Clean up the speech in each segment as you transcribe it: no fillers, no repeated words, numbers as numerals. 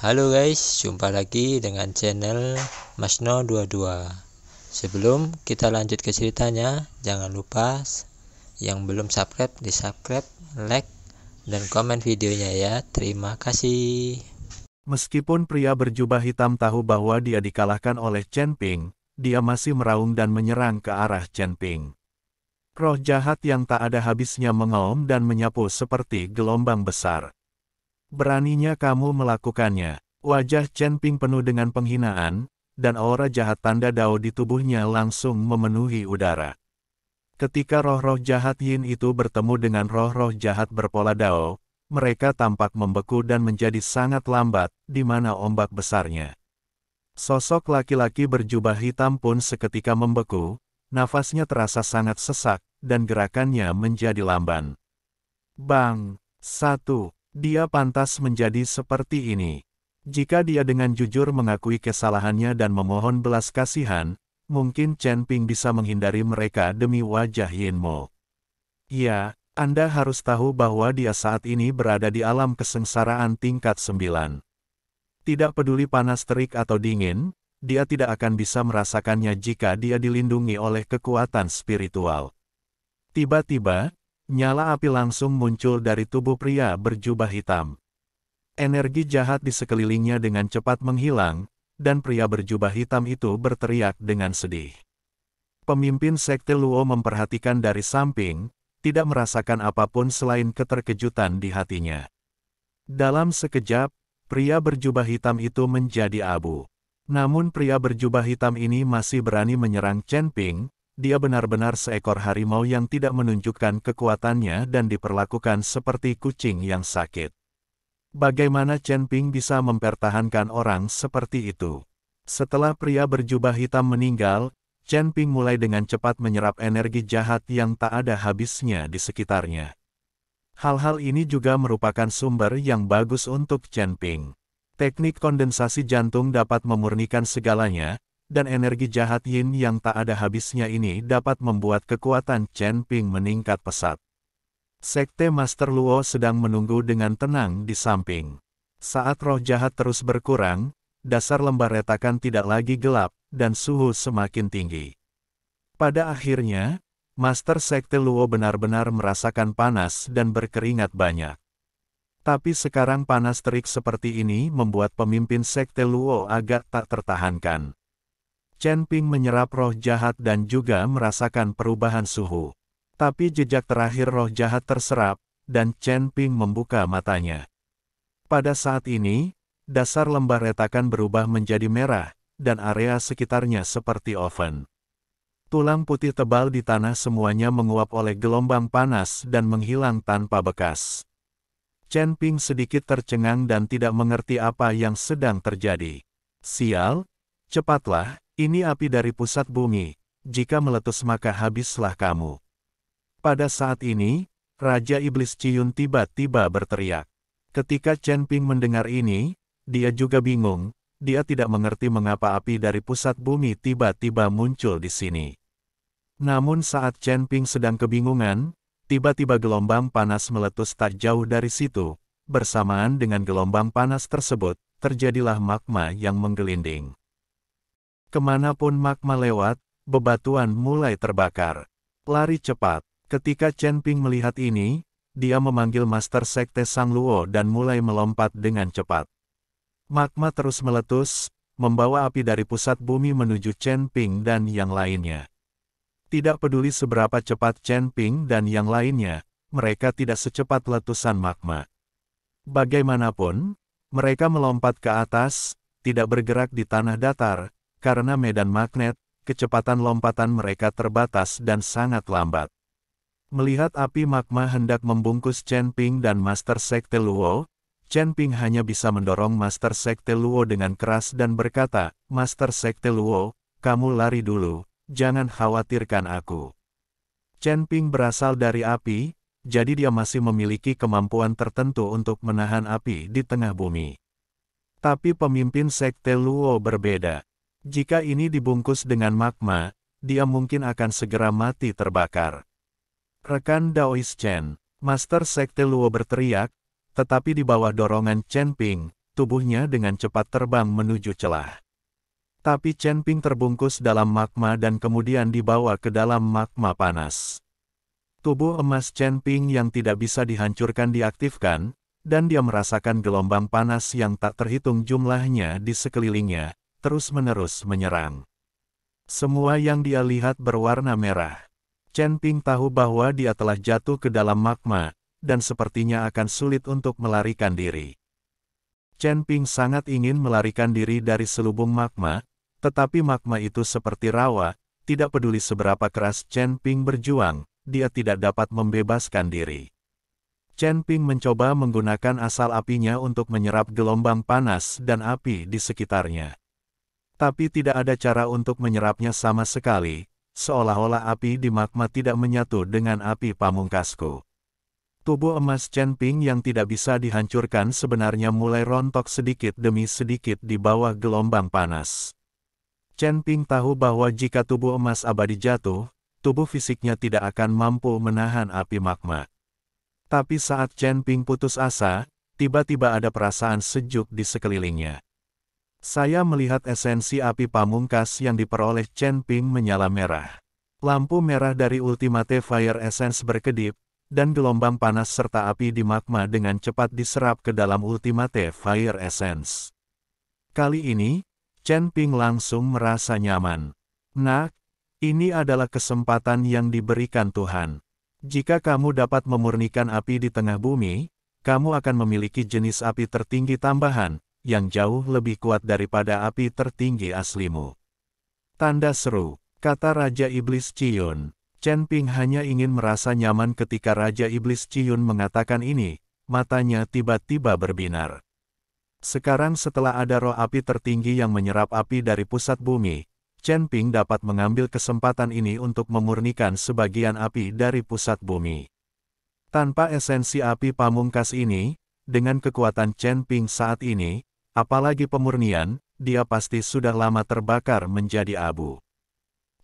Halo guys, jumpa lagi dengan channel Masno22. Sebelum kita lanjut ke ceritanya, jangan lupa yang belum subscribe di subscribe, like, dan komen videonya ya. Terima kasih. Meskipun pria berjubah hitam tahu bahwa dia dikalahkan oleh Chen Ping, dia masih meraung dan menyerang ke arah Chen Ping. Roh jahat yang tak ada habisnya mengaum dan menyapu seperti gelombang besar. Beraninya kamu melakukannya. Wajah Chen Ping penuh dengan penghinaan, dan aura jahat tanda Dao di tubuhnya langsung memenuhi udara. Ketika roh-roh jahat Yin itu bertemu dengan roh-roh jahat berpola Dao, mereka tampak membeku dan menjadi sangat lambat, di mana ombak besarnya. Sosok laki-laki berjubah hitam pun seketika membeku, nafasnya terasa sangat sesak, dan gerakannya menjadi lamban. Bang! Dia pantas menjadi seperti ini. Jika dia dengan jujur mengakui kesalahannya dan memohon belas kasihan, mungkin Chen Ping bisa menghindari mereka demi wajah Yin Mo. Ya, Anda harus tahu bahwa dia saat ini berada di alam kesengsaraan tingkat 9. Tidak peduli panas terik atau dingin, dia tidak akan bisa merasakannya jika dia dilindungi oleh kekuatan spiritual. Tiba-tiba, nyala api langsung muncul dari tubuh pria berjubah hitam. Energi jahat di sekelilingnya dengan cepat menghilang, dan pria berjubah hitam itu berteriak dengan sedih. Pemimpin Sekte Luo memperhatikan dari samping, tidak merasakan apapun selain keterkejutan di hatinya. Dalam sekejap, pria berjubah hitam itu menjadi abu. Namun pria berjubah hitam ini masih berani menyerang Chen Ping. Dia benar-benar seekor harimau yang tidak menunjukkan kekuatannya dan diperlakukan seperti kucing yang sakit. Bagaimana Chen Ping bisa mempertahankan orang seperti itu? Setelah pria berjubah hitam meninggal, Chen Ping mulai dengan cepat menyerap energi jahat yang tak ada habisnya di sekitarnya. Hal-hal ini juga merupakan sumber yang bagus untuk Chen Ping. Teknik kondensasi jantung dapat memurnikan segalanya, dan energi jahat Yin yang tak ada habisnya ini dapat membuat kekuatan Chen Ping meningkat pesat. Sekte Master Luo sedang menunggu dengan tenang di samping. Saat roh jahat terus berkurang, dasar lembah retakan tidak lagi gelap, dan suhu semakin tinggi. Pada akhirnya, Master Sekte Luo benar-benar merasakan panas dan berkeringat banyak. Tapi sekarang panas terik seperti ini membuat pemimpin Sekte Luo agak tak tertahankan. Chen Ping menyerap roh jahat dan juga merasakan perubahan suhu. Tapi jejak terakhir roh jahat terserap, dan Chen Ping membuka matanya. Pada saat ini, dasar lembah retakan berubah menjadi merah, dan area sekitarnya seperti oven. Tulang putih tebal di tanah semuanya menguap oleh gelombang panas dan menghilang tanpa bekas. Chen Ping sedikit tercengang dan tidak mengerti apa yang sedang terjadi. Sial, cepatlah. Ini api dari pusat bumi, jika meletus maka habislah kamu. Pada saat ini, Raja Iblis Ciyun tiba-tiba berteriak. Ketika Chen Ping mendengar ini, dia juga bingung, dia tidak mengerti mengapa api dari pusat bumi tiba-tiba muncul di sini. Namun saat Chen Ping sedang kebingungan, tiba-tiba gelombang panas meletus tak jauh dari situ. Bersamaan dengan gelombang panas tersebut, terjadilah magma yang menggelinding. Kemanapun magma lewat, bebatuan mulai terbakar. Lari cepat. Ketika Chen Ping melihat ini, dia memanggil Master Sekte Sang Luo dan mulai melompat dengan cepat. Magma terus meletus, membawa api dari pusat bumi menuju Chen Ping dan yang lainnya. Tidak peduli seberapa cepat Chen Ping dan yang lainnya, mereka tidak secepat letusan magma. Bagaimanapun, mereka melompat ke atas, tidak bergerak di tanah datar, karena medan magnet, kecepatan lompatan mereka terbatas dan sangat lambat. Melihat api magma hendak membungkus Chen Ping dan Master Sekte Luo, Chen Ping hanya bisa mendorong Master Sekte Luo dengan keras dan berkata, "Master Sekte Luo, kamu lari dulu, jangan khawatirkan aku." Chen Ping berasal dari api, jadi dia masih memiliki kemampuan tertentu untuk menahan api di tengah bumi. Tapi pemimpin Sekte Luo berbeda. Jika ini dibungkus dengan magma, dia mungkin akan segera mati terbakar. Rekan Daois Chen, Master Sekte Luo berteriak, tetapi di bawah dorongan Chen Ping, tubuhnya dengan cepat terbang menuju celah. Tapi Chen Ping terbungkus dalam magma dan kemudian dibawa ke dalam magma panas. Tubuh emas Chen Ping yang tidak bisa dihancurkan diaktifkan, dan dia merasakan gelombang panas yang tak terhitung jumlahnya di sekelilingnya, terus-menerus menyerang. Semua yang dia lihat berwarna merah. Chen Ping tahu bahwa dia telah jatuh ke dalam magma, dan sepertinya akan sulit untuk melarikan diri. Chen Ping sangat ingin melarikan diri dari selubung magma, tetapi magma itu seperti rawa, tidak peduli seberapa keras Chen Ping berjuang, dia tidak dapat membebaskan diri. Chen Ping mencoba menggunakan asal apinya untuk menyerap gelombang panas dan api di sekitarnya. Tapi tidak ada cara untuk menyerapnya sama sekali, seolah-olah api di magma tidak menyatu dengan api pamungkasku. Tubuh emas Chen Ping yang tidak bisa dihancurkan sebenarnya mulai rontok sedikit demi sedikit di bawah gelombang panas. Chen Ping tahu bahwa jika tubuh emas abadi jatuh, tubuh fisiknya tidak akan mampu menahan api magma. Tapi saat Chen Ping putus asa, tiba-tiba ada perasaan sejuk di sekelilingnya. Saya melihat esensi api pamungkas yang diperoleh Chen Ping menyala merah. Lampu merah dari Ultimate Fire Essence berkedip, dan gelombang panas serta api di magma dengan cepat diserap ke dalam Ultimate Fire Essence. Kali ini, Chen Ping langsung merasa nyaman. Nak, ini adalah kesempatan yang diberikan Tuhan. Jika kamu dapat memurnikan api di tengah bumi, kamu akan memiliki jenis api tertinggi tambahan, yang jauh lebih kuat daripada api tertinggi aslimu. Tanda seru, kata Raja Iblis Ciyun. Chen Ping hanya ingin merasa nyaman ketika Raja Iblis Ciyun mengatakan ini, matanya tiba-tiba berbinar. Sekarang setelah ada roh api tertinggi yang menyerap api dari pusat bumi, Chen Ping dapat mengambil kesempatan ini untuk memurnikan sebagian api dari pusat bumi. Tanpa esensi api pamungkas ini, dengan kekuatan Chen Ping saat ini, apalagi pemurnian, dia pasti sudah lama terbakar menjadi abu.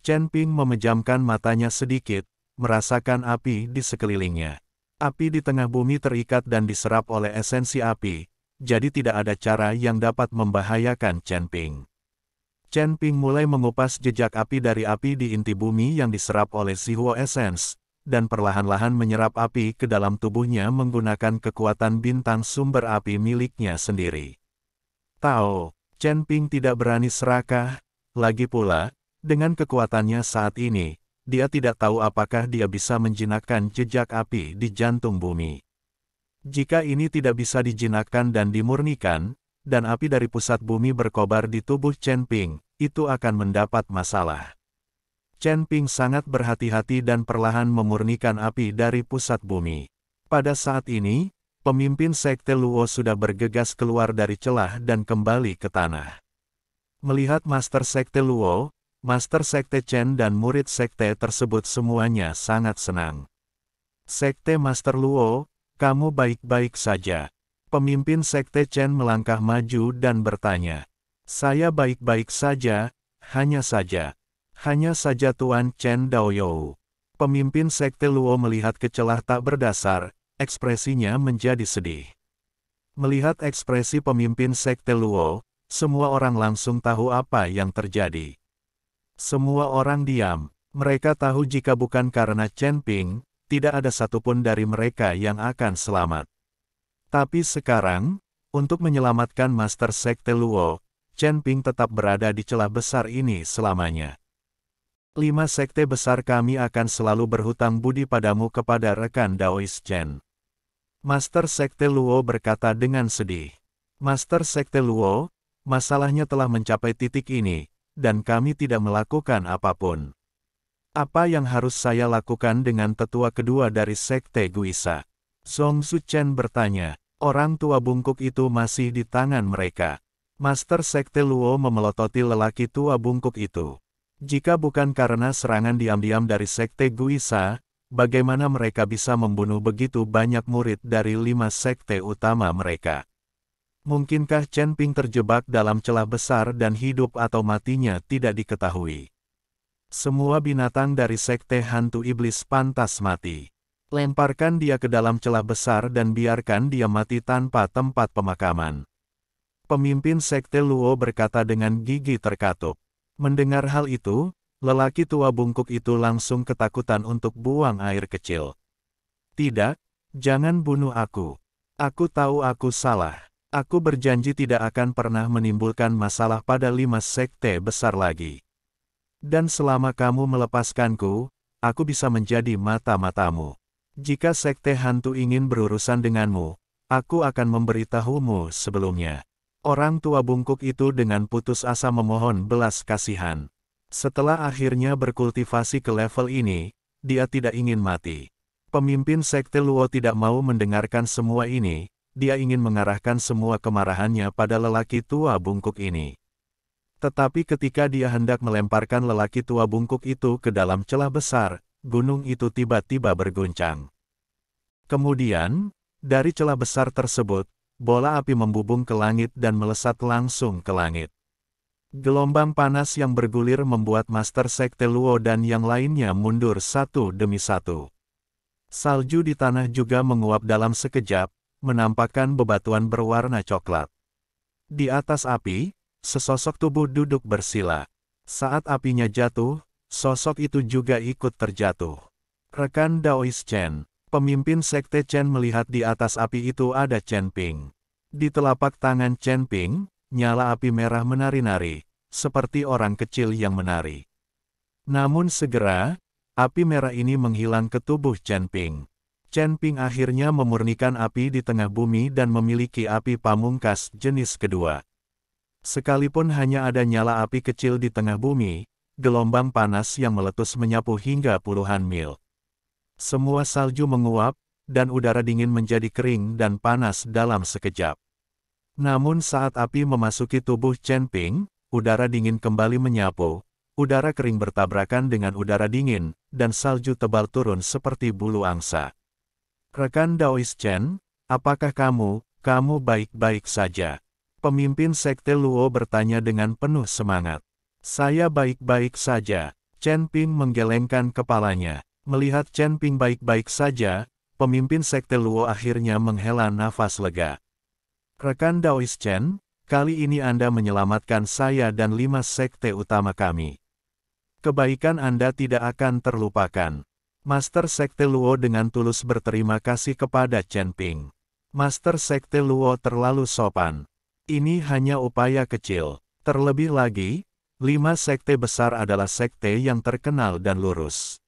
Chen Ping memejamkan matanya sedikit, merasakan api di sekelilingnya. Api di tengah bumi terikat dan diserap oleh esensi api, jadi tidak ada cara yang dapat membahayakan Chen Ping. Chen Ping mulai mengupas jejak api dari api di inti bumi yang diserap oleh Zihuo Essence, dan perlahan-lahan menyerap api ke dalam tubuhnya menggunakan kekuatan bintang sumber api miliknya sendiri. Tahu, Chen Ping tidak berani serakah, lagi pula, dengan kekuatannya saat ini, dia tidak tahu apakah dia bisa menjinakkan jejak api di jantung bumi. Jika ini tidak bisa dijinakkan dan dimurnikan, dan api dari pusat bumi berkobar di tubuh Chen Ping, itu akan mendapat masalah. Chen Ping sangat berhati-hati dan perlahan memurnikan api dari pusat bumi. Pada saat ini, pemimpin Sekte Luo sudah bergegas keluar dari celah dan kembali ke tanah. Melihat Master Sekte Luo, Master Sekte Chen dan murid Sekte tersebut semuanya sangat senang. Sekte Master Luo, kamu baik-baik saja. Pemimpin Sekte Chen melangkah maju dan bertanya. Saya baik-baik saja, hanya saja Tuan Chen Daoyou. Pemimpin Sekte Luo melihat ke celah tak berdasar, ekspresinya menjadi sedih. Melihat ekspresi pemimpin Sekte Luo, semua orang langsung tahu apa yang terjadi. Semua orang diam, mereka tahu jika bukan karena Chen Ping, tidak ada satupun dari mereka yang akan selamat. Tapi sekarang, untuk menyelamatkan Master Sekte Luo, Chen Ping tetap berada di celah besar ini selamanya. 5 sekte besar kami akan selalu berhutang budi padamu kepada rekan Daois Chen. Master Sekte Luo berkata dengan sedih. Master Sekte Luo, masalahnya telah mencapai titik ini, dan kami tidak melakukan apapun. Apa yang harus saya lakukan dengan tetua kedua dari Sekte Guisa? Zhong Zuchen bertanya. Orang tua bungkuk itu masih di tangan mereka. Master Sekte Luo memelototi lelaki tua bungkuk itu. Jika bukan karena serangan diam-diam dari Sekte Guisa, bagaimana mereka bisa membunuh begitu banyak murid dari 5 sekte utama mereka? Mungkinkah Chen Ping terjebak dalam celah besar dan hidup atau matinya tidak diketahui? Semua binatang dari Sekte Hantu Iblis pantas mati. Lemparkan dia ke dalam celah besar dan biarkan dia mati tanpa tempat pemakaman. Pemimpin Sekte Luo berkata dengan gigi terkatup. Mendengar hal itu, lelaki tua bungkuk itu langsung ketakutan untuk buang air kecil. Tidak, jangan bunuh aku. Aku tahu aku salah. Aku berjanji tidak akan pernah menimbulkan masalah pada 5 sekte besar lagi. Dan selama kamu melepaskanku, aku bisa menjadi mata-matamu. Jika sekte hantu ingin berurusan denganmu, aku akan memberitahumu sebelumnya. Orang tua bungkuk itu dengan putus asa memohon belas kasihan. Setelah akhirnya berkultivasi ke level ini, dia tidak ingin mati. Pemimpin Sekte Luo tidak mau mendengarkan semua ini, dia ingin mengarahkan semua kemarahannya pada lelaki tua bungkuk ini. Tetapi ketika dia hendak melemparkan lelaki tua bungkuk itu ke dalam celah besar, gunung itu tiba-tiba berguncang. Kemudian, dari celah besar tersebut, bola api membubung ke langit dan melesat langsung ke langit. Gelombang panas yang bergulir membuat Master Sekte Luo dan yang lainnya mundur satu demi satu. Salju di tanah juga menguap dalam sekejap, menampakkan bebatuan berwarna coklat. Di atas api, sesosok tubuh duduk bersila. Saat apinya jatuh, sosok itu juga ikut terjatuh. Rekan Daois Chen. Pemimpin Sekte Chen melihat di atas api itu ada Chen Ping. Di telapak tangan Chen Ping, nyala api merah menari-nari, seperti orang kecil yang menari. Namun segera, api merah ini menghilang ke tubuh Chen Ping. Chen Ping akhirnya memurnikan api di tengah bumi dan memiliki api pamungkas jenis kedua. Sekalipun hanya ada nyala api kecil di tengah bumi, gelombang panas yang meletus menyapu hingga puluhan mil. Semua salju menguap, dan udara dingin menjadi kering dan panas dalam sekejap. Namun saat api memasuki tubuh Chen Ping, udara dingin kembali menyapu, udara kering bertabrakan dengan udara dingin, dan salju tebal turun seperti bulu angsa. Rekan Daois Chen, apakah kamu baik-baik saja? Pemimpin Sekte Luo bertanya dengan penuh semangat. Saya baik-baik saja. Chen Ping menggelengkan kepalanya. Melihat Chen Ping baik-baik saja, pemimpin Sekte Luo akhirnya menghela nafas lega. Rekan Daois Chen, kali ini Anda menyelamatkan saya dan 5 sekte utama kami. Kebaikan Anda tidak akan terlupakan. Master Sekte Luo dengan tulus berterima kasih kepada Chen Ping. Master Sekte Luo terlalu sopan. Ini hanya upaya kecil. Terlebih lagi, 5 sekte besar adalah sekte yang terkenal dan lurus.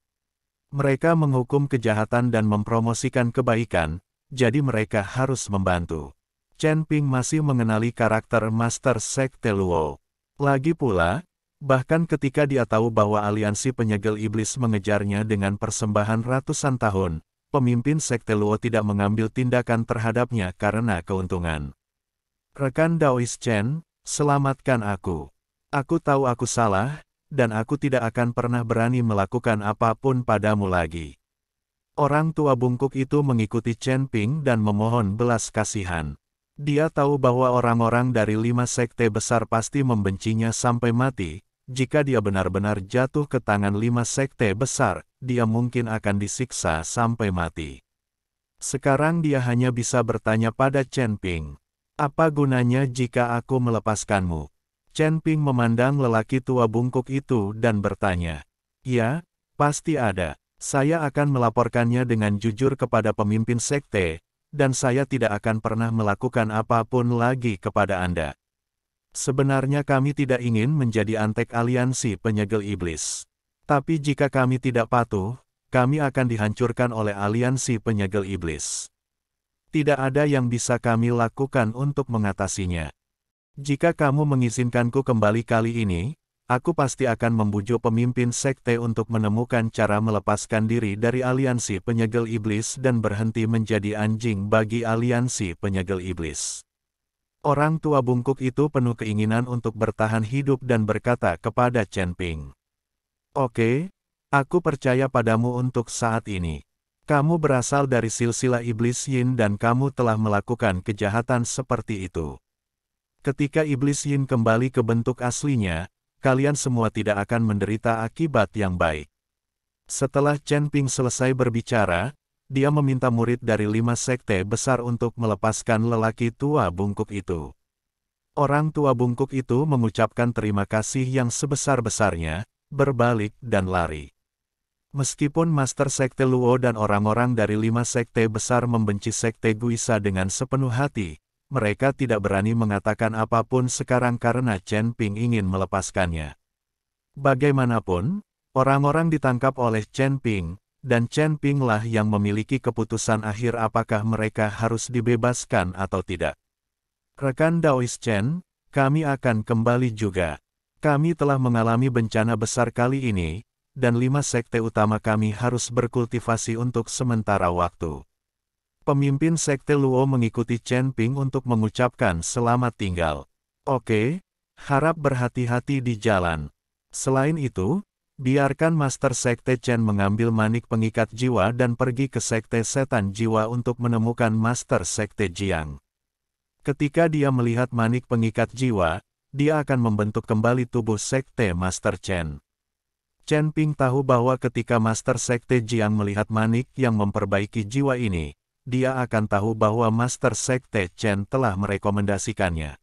Mereka menghukum kejahatan dan mempromosikan kebaikan, jadi mereka harus membantu. Chen Ping masih mengenali karakter Master Sekte Luo. Lagi pula, bahkan ketika dia tahu bahwa aliansi penyegel iblis mengejarnya dengan persembahan ratusan tahun, pemimpin Sekte Luo tidak mengambil tindakan terhadapnya karena keuntungan. Rekan Daois Chen, selamatkan aku. Aku tahu aku salah, dan aku tidak akan pernah berani melakukan apapun padamu lagi. Orang tua bungkuk itu mengikuti Chen Ping dan memohon belas kasihan. Dia tahu bahwa orang-orang dari 5 sekte besar pasti membencinya sampai mati. Jika dia benar-benar jatuh ke tangan 5 sekte besar, dia mungkin akan disiksa sampai mati. Sekarang dia hanya bisa bertanya pada Chen Ping. Apa gunanya jika aku melepaskanmu? Chen Ping memandang lelaki tua bungkuk itu dan bertanya. Ya, pasti ada. Saya akan melaporkannya dengan jujur kepada pemimpin sekte, dan saya tidak akan pernah melakukan apapun lagi kepada Anda. Sebenarnya kami tidak ingin menjadi antek aliansi penyegel iblis. Tapi jika kami tidak patuh, kami akan dihancurkan oleh aliansi penyegel iblis. Tidak ada yang bisa kami lakukan untuk mengatasinya. Jika kamu mengizinkanku kembali kali ini, aku pasti akan membujuk pemimpin sekte untuk menemukan cara melepaskan diri dari aliansi penyegel iblis dan berhenti menjadi anjing bagi aliansi penyegel iblis. Orang tua bungkuk itu penuh keinginan untuk bertahan hidup dan berkata kepada Chen Ping. Oke, aku percaya padamu untuk saat ini. Kamu berasal dari silsilah iblis Yin dan kamu telah melakukan kejahatan seperti itu. Ketika iblis Yin kembali ke bentuk aslinya, kalian semua tidak akan menderita akibat yang baik. Setelah Chen Ping selesai berbicara, dia meminta murid dari 5 sekte besar untuk melepaskan lelaki tua bungkuk itu. Orang tua bungkuk itu mengucapkan terima kasih yang sebesar-besarnya, berbalik dan lari. Meskipun Master Sekte Luo dan orang-orang dari 5 sekte besar membenci Sekte Guisa dengan sepenuh hati, mereka tidak berani mengatakan apapun sekarang karena Chen Ping ingin melepaskannya. Bagaimanapun, orang-orang ditangkap oleh Chen Ping, dan Chen Ping lah yang memiliki keputusan akhir apakah mereka harus dibebaskan atau tidak. Rekan Daois Chen, kami akan kembali juga. Kami telah mengalami bencana besar kali ini, dan 5 sekte utama kami harus berkultivasi untuk sementara waktu. Pemimpin Sekte Luo mengikuti Chen Ping untuk mengucapkan selamat tinggal. Oke, harap berhati-hati di jalan. Selain itu, biarkan Master Sekte Chen mengambil manik pengikat jiwa dan pergi ke Sekte Setan Jiwa untuk menemukan Master Sekte Jiang. Ketika dia melihat manik pengikat jiwa, dia akan membentuk kembali tubuh Sekte Master Chen. Chen Ping tahu bahwa ketika Master Sekte Jiang melihat manik yang memperbaiki jiwa ini, dia akan tahu bahwa Master Sekte Chen telah merekomendasikannya.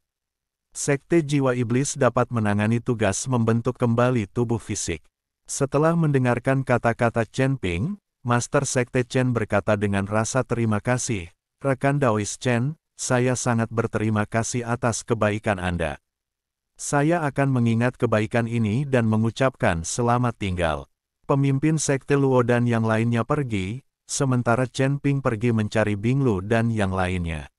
Sekte Jiwa Iblis dapat menangani tugas membentuk kembali tubuh fisik. Setelah mendengarkan kata-kata Chen Ping, Master Sekte Chen berkata dengan rasa terima kasih, "Rekan Daois Chen, saya sangat berterima kasih atas kebaikan Anda. Saya akan mengingat kebaikan ini dan mengucapkan selamat tinggal." Pemimpin Sekte Luo dan yang lainnya pergi, sementara Chen Ping pergi mencari Bing Lu dan yang lainnya.